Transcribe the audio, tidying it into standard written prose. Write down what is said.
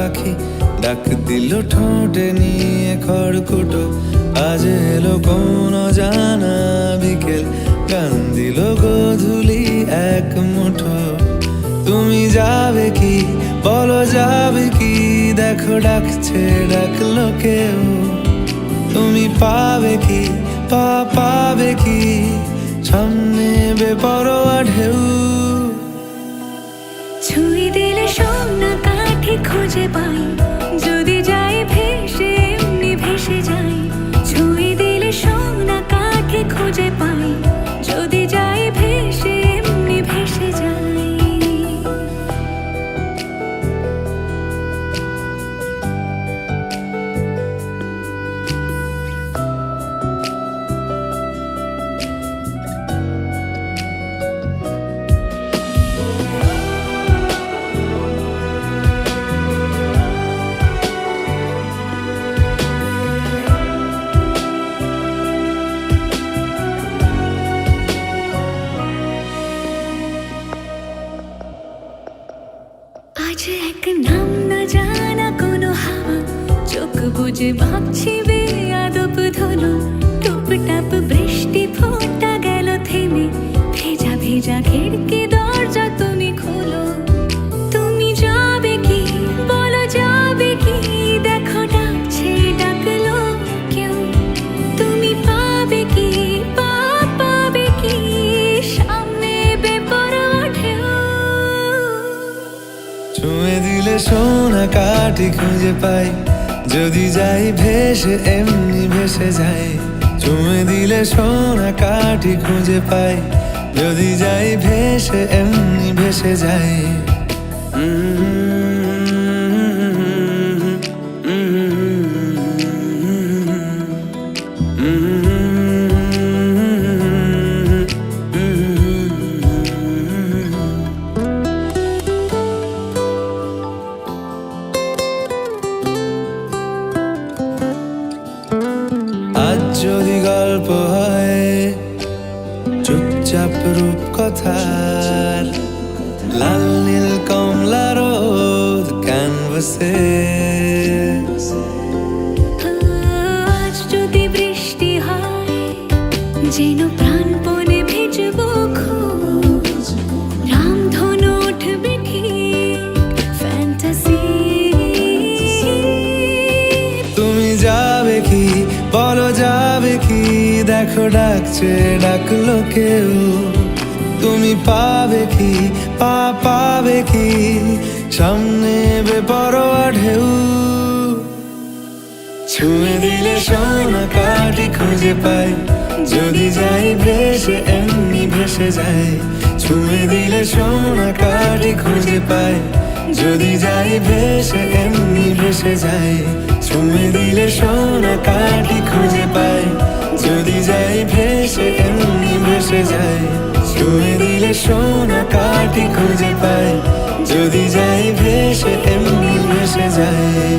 পাখি ডাক দিল ঠোঁটে নিয়ে খড়কুটো। আজ এলো কোন জানা বিকেল, গান দিল গোধূলি এক মুঠো। তুমি যাবে কি বলো, যাবে কি? দেখো ডাকছে, ডাকলো কেউ। তুমি পাবে কি পাবে কি? সামনে বেপরোয়া ঢেউ। ছুঁয়ে দিলে সোনা কাঠি খুঁজে পাই, যদি যাই ভেসে এমনি ভেসে যাই। ছুঁয়ে দিলে সোনা কাঠি খুঁজে পাই, যদি যাই ভেসে এমনি ভেসে যাই। আজ এক নাম না জানা কোনো হাওয়া, চোখ বুঝে ভাবছি বেয়াদব ধনু। টুপটাপ বৃষ্টি ফোঁটা গেল থেমে, ভেজা ভেজা খিড়কি দরজা তুমি খোলো। তুমি যাবে কি বলো, যাবে কি? দেখো ডাকছে, ডাকলো কেউ। তুমি পাবে কি পাবে কি? সামনে বেপরোয়া ঢেউ। ছুঁয়ে দিলে সোনা কাঠি খুঁজে পাই, যদি যাই ভেসে এমনি ভেসে যাই। ছুঁয়ে দিলে সোনা কাঠি খুঁজে পাই, যদি যাই ভেসে এমনি ভেসে যাই। আজ যদি গল্প হয় চুপচাপ রূপকথার, লাল নীল কমলা রোদ ক্যানভাসে। আজ যদি বৃষ্টি হয়, যেন প্রাণপণে ভিজবো খোঁজ। রামধনু উঠবে ঠিক ফ্যান্টাসি। তুমি যাবে কি বলো, যাবে কি? দেখো ডাকছে, ডাকলো কেউ। তুমি পাবে কি পাবে কি? সামনে বেপরোয়া ঢেউ। ছুঁয়ে দিলে সোনা কাঠি খুঁজে পাই, যদি যাই ভেসে এমনি ভেসে যাই। ছুঁয়ে দিলে সোনা কাঠি খুঁজে পাই, যদি যাই ভেসে এমনি ভেসে যাই। ছুঁয়ে দিলে সোনা কাঠি খুঁজে পাই, যদি যাই ভেসে এমনি ভেসে যাই। ছুঁয়ে দিলে সোনা কাঠি খুঁজে পাই, যদি যাই ভেসে এমনি ভেসে যাই।